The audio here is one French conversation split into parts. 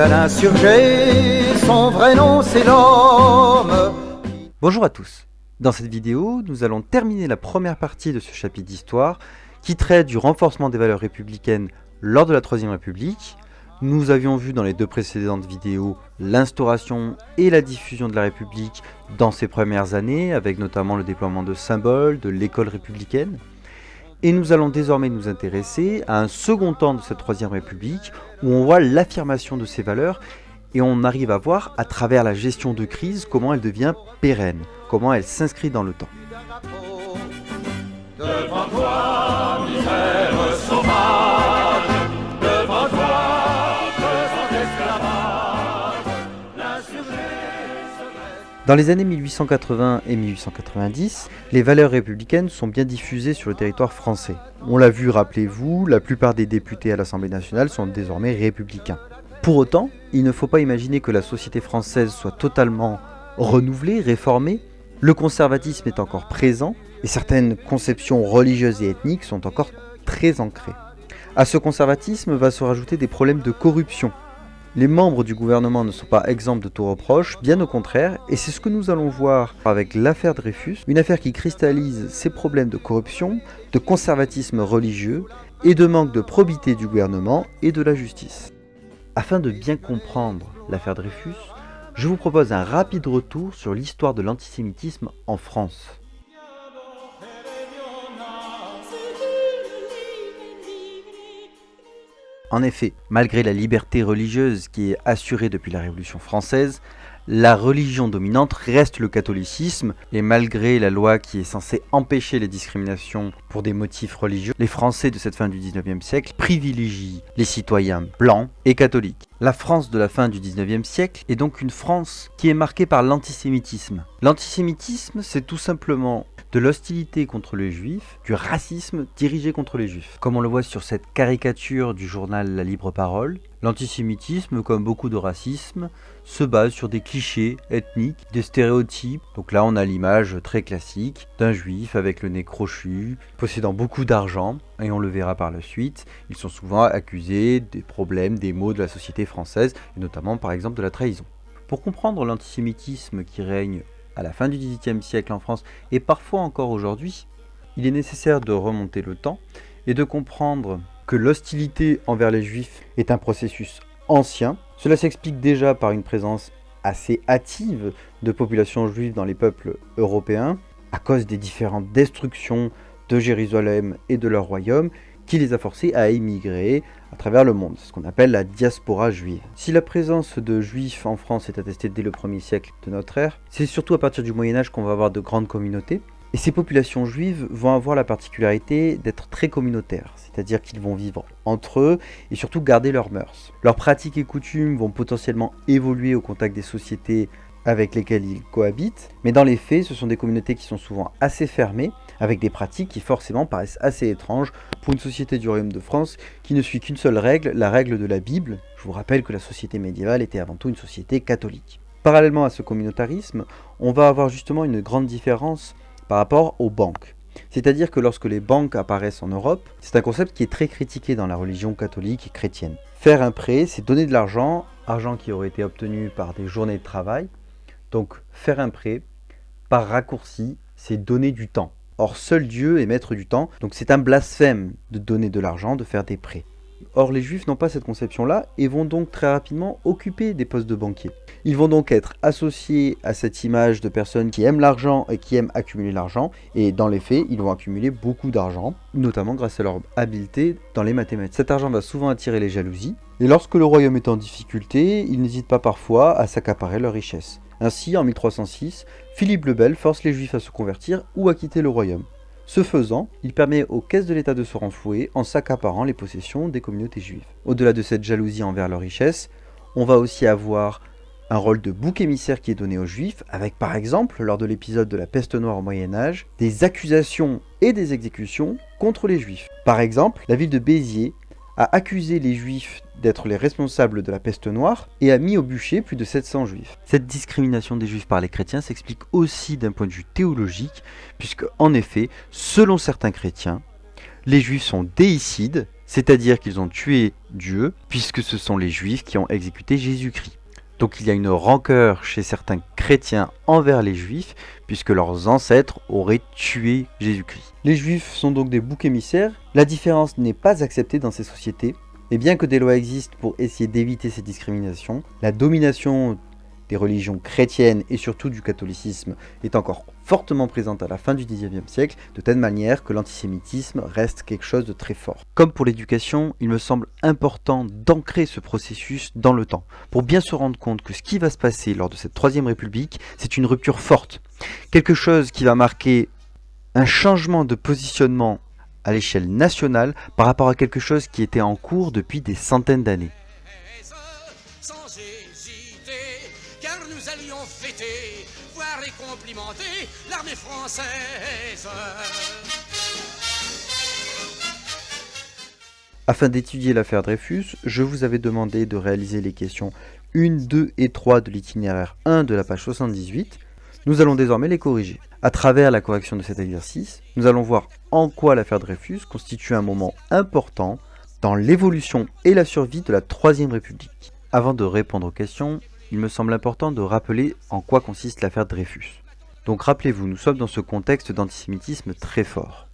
d'un insurgé, son vrai nom c'est l'homme. Bonjour à tous. Dans cette vidéo, nous allons terminer la première partie de ce chapitre d'histoire qui traite du renforcement des valeurs républicaines lors de la Troisième République. Nous avions vu dans les deux précédentes vidéos l'instauration et la diffusion de la République dans ses premières années, avec notamment le déploiement de symboles, de l'école républicaine. Et nous allons désormais nous intéresser à un second temps de cette Troisième République, où on voit l'affirmation de ces valeurs, et on arrive à voir à travers la gestion de crise comment elle devient pérenne, comment elle s'inscrit dans le temps. Devant toi, misère sauvage, devant toi, pesant esclavage, l'insurgé se dresse. Dans les années 1880 et 1890, les valeurs républicaines sont bien diffusées sur le territoire français. On l'a vu, rappelez-vous, la plupart des députés à l'Assemblée nationale sont désormais républicains. Pour autant, il ne faut pas imaginer que la société française soit totalement renouvelée, réformée. Le conservatisme est encore présent et certaines conceptions religieuses et ethniques sont encore très ancrées. À ce conservatisme va se rajouter des problèmes de corruption. Les membres du gouvernement ne sont pas exempts de tout reproche, bien au contraire, et c'est ce que nous allons voir avec l'affaire Dreyfus, une affaire qui cristallise ces problèmes de corruption, de conservatisme religieux et de manque de probité du gouvernement et de la justice. Afin de bien comprendre l'affaire Dreyfus, je vous propose un rapide retour sur l'histoire de l'antisémitisme en France. En effet, malgré la liberté religieuse qui est assurée depuis la Révolution française, la religion dominante reste le catholicisme, et malgré la loi qui est censée empêcher les discriminations pour des motifs religieux, les Français de cette fin du 19e siècle privilégient les citoyens blancs et catholiques. La France de la fin du 19e siècle est donc une France qui est marquée par l'antisémitisme. L'antisémitisme, c'est tout simplement de l'hostilité contre les juifs, du racisme dirigé contre les juifs. Comme on le voit sur cette caricature du journal La Libre Parole, l'antisémitisme, comme beaucoup de racisme, se base sur des clichés ethniques, des stéréotypes. Donc là, on a l'image très classique d'un juif avec le nez crochu, possédant beaucoup d'argent, et on le verra par la suite. Ils sont souvent accusés des problèmes, des maux de la société française, et notamment par exemple de la trahison. Pour comprendre l'antisémitisme qui règne à la fin du XVIIIe siècle en France, et parfois encore aujourd'hui, il est nécessaire de remonter le temps et de comprendre que l'hostilité envers les juifs est un processus ancien. Cela s'explique déjà par une présence assez hâtive de populations juives dans les peuples européens, à cause des différentes destructions de Jérusalem et de leur royaume, qui les a forcés à émigrer à travers le monde. C'est ce qu'on appelle la diaspora juive. Si la présence de juifs en France est attestée dès le 1er siècle de notre ère, c'est surtout à partir du Moyen-Âge qu'on va avoir de grandes communautés. Et ces populations juives vont avoir la particularité d'être très communautaires, c'est-à-dire qu'ils vont vivre entre eux et surtout garder leurs mœurs. Leurs pratiques et coutumes vont potentiellement évoluer au contact des sociétés avec lesquelles ils cohabitent, mais dans les faits, ce sont des communautés qui sont souvent assez fermées, avec des pratiques qui forcément paraissent assez étranges pour une société du Royaume de France qui ne suit qu'une seule règle, la règle de la Bible. Je vous rappelle que la société médiévale était avant tout une société catholique. Parallèlement à ce communautarisme, on va avoir justement une grande différence par rapport aux banques. C'est-à-dire que lorsque les banques apparaissent en Europe, c'est un concept qui est très critiqué dans la religion catholique et chrétienne. Faire un prêt, c'est donner de l'argent, argent qui aurait été obtenu par des journées de travail. Donc faire un prêt, par raccourci, c'est donner du temps. Or seul Dieu est maître du temps, donc c'est un blasphème de donner de l'argent, de faire des prêts. Or les juifs n'ont pas cette conception-là et vont donc très rapidement occuper des postes de banquiers. Ils vont donc être associés à cette image de personnes qui aiment l'argent et qui aiment accumuler l'argent, et dans les faits, ils vont accumuler beaucoup d'argent, notamment grâce à leur habileté dans les mathématiques. Cet argent va souvent attirer les jalousies, et lorsque le royaume est en difficulté, ils n'hésitent pas parfois à s'accaparer leurs richesses. Ainsi, en 1306, Philippe le Bel force les Juifs à se convertir ou à quitter le royaume. Ce faisant, il permet aux caisses de l'État de se renflouer en s'accaparant les possessions des communautés juives. Au-delà de cette jalousie envers leurs richesses, on va aussi avoir un rôle de bouc émissaire qui est donné aux Juifs, avec par exemple, lors de l'épisode de la peste noire au Moyen-Âge, des accusations et des exécutions contre les Juifs. Par exemple, la ville de Béziers a accusé les Juifs d'être les responsables de la peste noire et a mis au bûcher plus de 700 Juifs. Cette discrimination des Juifs par les chrétiens s'explique aussi d'un point de vue théologique, puisque en effet, selon certains chrétiens, les Juifs sont déicides, c'est-à-dire qu'ils ont tué Dieu, puisque ce sont les Juifs qui ont exécuté Jésus-Christ. Donc il y a une rancœur chez certains chrétiens envers les Juifs, puisque leurs ancêtres auraient tué Jésus-Christ. Les Juifs sont donc des boucs émissaires, la différence n'est pas acceptée dans ces sociétés, et bien que des lois existent pour essayer d'éviter ces discriminations, la domination des religions chrétiennes et surtout du catholicisme est encore fortement présente à la fin du XIXe siècle, de telle manière que l'antisémitisme reste quelque chose de très fort. Comme pour l'éducation, il me semble important d'ancrer ce processus dans le temps, pour bien se rendre compte que ce qui va se passer lors de cette Troisième République, c'est une rupture forte, quelque chose qui va marquer un changement de positionnement à l'échelle nationale par rapport à quelque chose qui était en cours depuis des centaines d'années. Sans hésiter, car nous allions fêter, voire et complimenter l'armée française. Afin d'étudier l'affaire Dreyfus, je vous avais demandé de réaliser les questions 1, 2 et 3 de l'itinéraire 1 de la page 78. Nous allons désormais les corriger. À travers la correction de cet exercice, nous allons voir en quoi l'affaire Dreyfus constitue un moment important dans l'évolution et la survie de la Troisième République. Avant de répondre aux questions, il me semble important de rappeler en quoi consiste l'affaire Dreyfus. Donc rappelez-vous, nous sommes dans ce contexte d'antisémitisme très fort.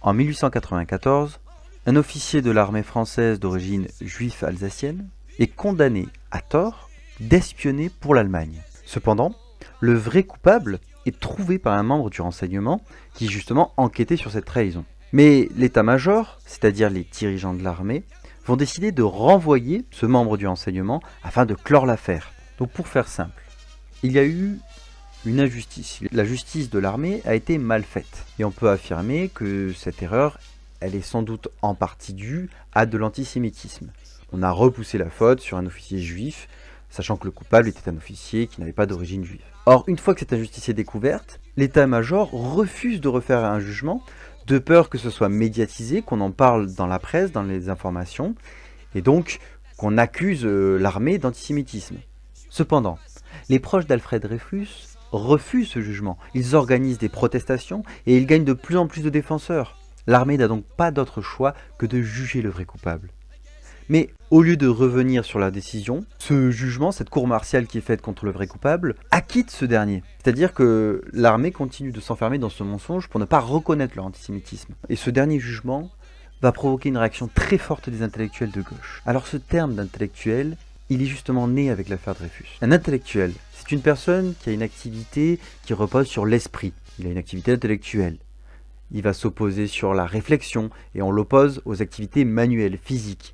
En 1894, un officier de l'armée française d'origine juive alsacienne est condamné à tort d'espionner pour l'Allemagne. Cependant, le vrai coupable est trouvé par un membre du renseignement qui justement enquêtait sur cette trahison. Mais l'état-major, c'est-à-dire les dirigeants de l'armée, vont décider de renvoyer ce membre du renseignement afin de clore l'affaire. Donc pour faire simple, il y a eu une injustice. La justice de l'armée a été mal faite. Et on peut affirmer que cette erreur, elle est sans doute en partie due à de l'antisémitisme. On a repoussé la faute sur un officier juif, sachant que le coupable était un officier qui n'avait pas d'origine juive. Or, une fois que cette injustice est découverte, l'état-major refuse de refaire un jugement, de peur que ce soit médiatisé, qu'on en parle dans la presse, dans les informations, et donc qu'on accuse l'armée d'antisémitisme. Cependant, les proches d'Alfred Dreyfus refusent ce jugement. Ils organisent des protestations et ils gagnent de plus en plus de défenseurs. L'armée n'a donc pas d'autre choix que de juger le vrai coupable. Mais au lieu de revenir sur la décision, ce jugement, cette cour martiale qui est faite contre le vrai coupable, acquitte ce dernier. C'est-à-dire que l'armée continue de s'enfermer dans ce mensonge pour ne pas reconnaître leur antisémitisme. Et ce dernier jugement va provoquer une réaction très forte des intellectuels de gauche. Alors ce terme d'intellectuel, il est justement né avec l'affaire Dreyfus. Un intellectuel, c'est une personne qui a une activité qui repose sur l'esprit. Il a une activité intellectuelle. Il va s'opposer sur la réflexion et on l'oppose aux activités manuelles, physiques.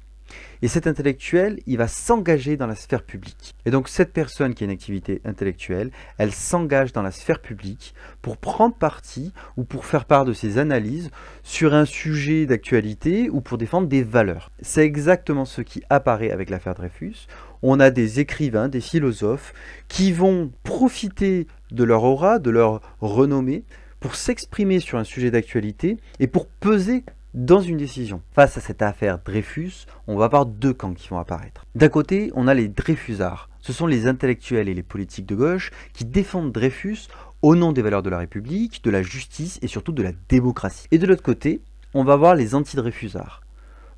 Et cet intellectuel, il va s'engager dans la sphère publique. Et donc cette personne qui a une activité intellectuelle, elle s'engage dans la sphère publique pour prendre parti ou pour faire part de ses analyses sur un sujet d'actualité ou pour défendre des valeurs. C'est exactement ce qui apparaît avec l'affaire Dreyfus. On a des écrivains, des philosophes qui vont profiter de leur aura, de leur renommée pour s'exprimer sur un sujet d'actualité et pour peser dans une décision. Face à cette affaire Dreyfus, on va avoir deux camps qui vont apparaître. D'un côté, on a les Dreyfusards. Ce sont les intellectuels et les politiques de gauche qui défendent Dreyfus au nom des valeurs de la République, de la justice et surtout de la démocratie. Et de l'autre côté, on va voir les anti-Dreyfusards.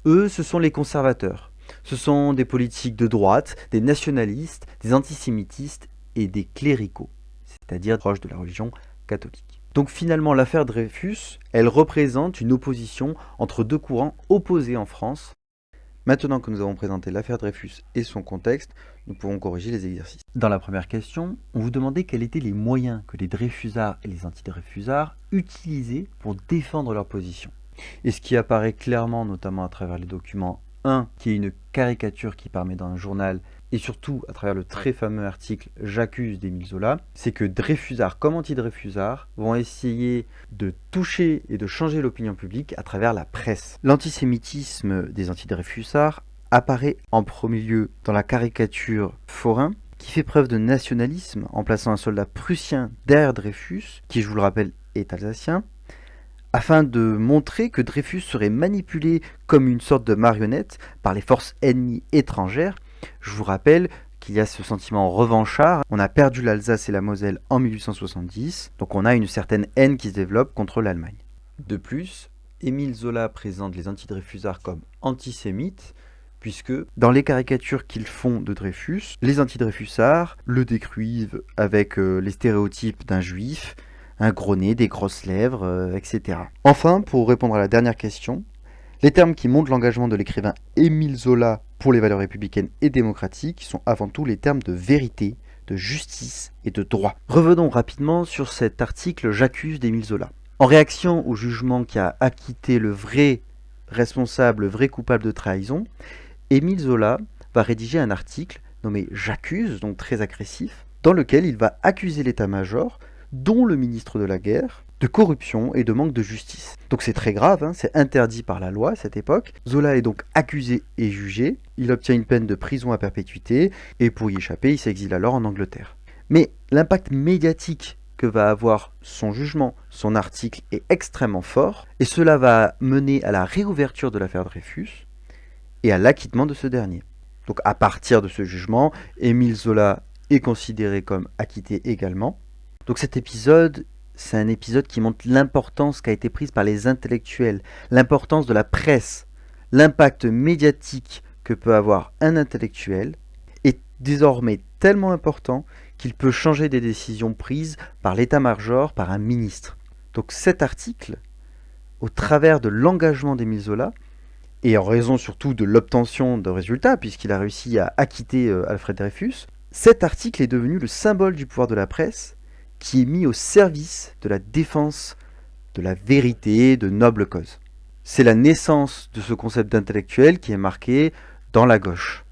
Eux, ce sont les conservateurs. Ce sont des politiques de droite, des nationalistes, des antisémitistes et des cléricaux, c'est-à-dire proches de la religion catholique. Donc finalement, l'affaire Dreyfus, elle représente une opposition entre deux courants opposés en France. Maintenant que nous avons présenté l'affaire Dreyfus et son contexte, nous pouvons corriger les exercices. Dans la première question, on vous demandait quels étaient les moyens que les Dreyfusards et les anti-Dreyfusards utilisaient pour défendre leur position. Et ce qui apparaît clairement, notamment à travers les documents 1, qui est une caricature qui permet dans un journal, et surtout à travers le très fameux article « J'accuse » d'Émile Zola, c'est que Dreyfusards comme anti-Dreyfusards vont essayer de toucher et de changer l'opinion publique à travers la presse. L'antisémitisme des anti-Dreyfusards apparaît en premier lieu dans la caricature Forain, qui fait preuve de nationalisme en plaçant un soldat prussien derrière Dreyfus, qui je vous le rappelle est alsacien, afin de montrer que Dreyfus serait manipulé comme une sorte de marionnette par les forces ennemies étrangères. Je vous rappelle qu'il y a ce sentiment revanchard. On a perdu l'Alsace et la Moselle en 1870, donc on a une certaine haine qui se développe contre l'Allemagne. De plus, Émile Zola présente les antidreyfusards comme antisémites, puisque dans les caricatures qu'ils font de Dreyfus, les antidreyfusards le décrivent avec les stéréotypes d'un juif, un gros nez, des grosses lèvres, etc. Enfin, pour répondre à la dernière question, les termes qui montrent l'engagement de l'écrivain Émile Zola pour les valeurs républicaines et démocratiques sont avant tout les termes de vérité, de justice et de droit. Revenons rapidement sur cet article « J'accuse » d'Émile Zola. En réaction au jugement qui a acquitté le vrai responsable, le vrai coupable de trahison, Émile Zola va rédiger un article nommé « J'accuse », donc très agressif, dans lequel il va accuser l'état-major, dont le ministre de la guerre, de corruption et de manque de justice. Donc c'est très grave, c'est interdit par la loi à cette époque. Zola est donc accusé et jugé, il obtient une peine de prison à perpétuité, et pour y échapper, il s'exile alors en Angleterre. Mais l'impact médiatique que va avoir son jugement, son article est extrêmement fort, et cela va mener à la réouverture de l'affaire Dreyfus et à l'acquittement de ce dernier. Donc à partir de ce jugement, Émile Zola est considéré comme acquitté également. Donc cet épisode, c'est un épisode qui montre l'importance qu'a été prise par les intellectuels, l'importance de la presse, l'impact médiatique que peut avoir un intellectuel est désormais tellement important qu'il peut changer des décisions prises par l'état-major, par un ministre. Donc cet article, au travers de l'engagement d'Émile Zola, et en raison surtout de l'obtention de résultats, puisqu'il a réussi à acquitter Alfred Dreyfus, cet article est devenu le symbole du pouvoir de la presse, qui est mis au service de la défense de la vérité, de nobles causes. C'est la naissance de ce concept d'intellectuel qui est marqué dans la gauche.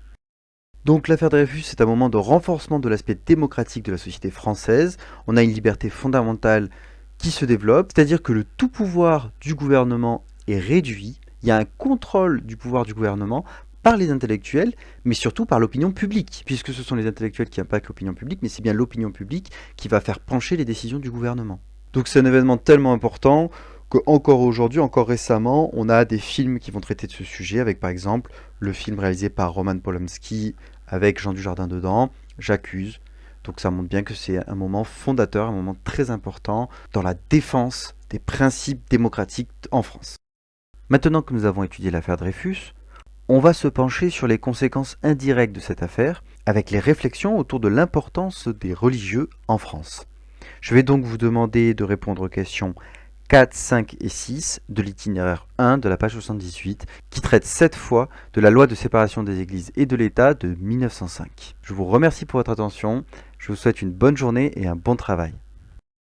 Donc l'affaire Dreyfus est un moment de renforcement de l'aspect démocratique de la société française. On a une liberté fondamentale qui se développe, c'est-à-dire que le tout pouvoir du gouvernement est réduit. Il y a un contrôle du pouvoir du gouvernement par les intellectuels, mais surtout par l'opinion publique, puisque ce sont les intellectuels qui impactent l'opinion publique, mais c'est bien l'opinion publique qui va faire pencher les décisions du gouvernement. Donc c'est un événement tellement important qu'encore aujourd'hui, encore récemment, on a des films qui vont traiter de ce sujet, avec par exemple le film réalisé par Roman Polanski avec Jean Dujardin dedans, J'accuse. Donc ça montre bien que c'est un moment fondateur, un moment très important dans la défense des principes démocratiques en France. Maintenant que nous avons étudié l'affaire Dreyfus, on va se pencher sur les conséquences indirectes de cette affaire, avec les réflexions autour de l'importance des religieux en France. Je vais donc vous demander de répondre aux questions 4, 5 et 6 de l'itinéraire 1 de la page 78, qui traite cette fois de la loi de séparation des églises et de l'État de 1905. Je vous remercie pour votre attention, je vous souhaite une bonne journée et un bon travail.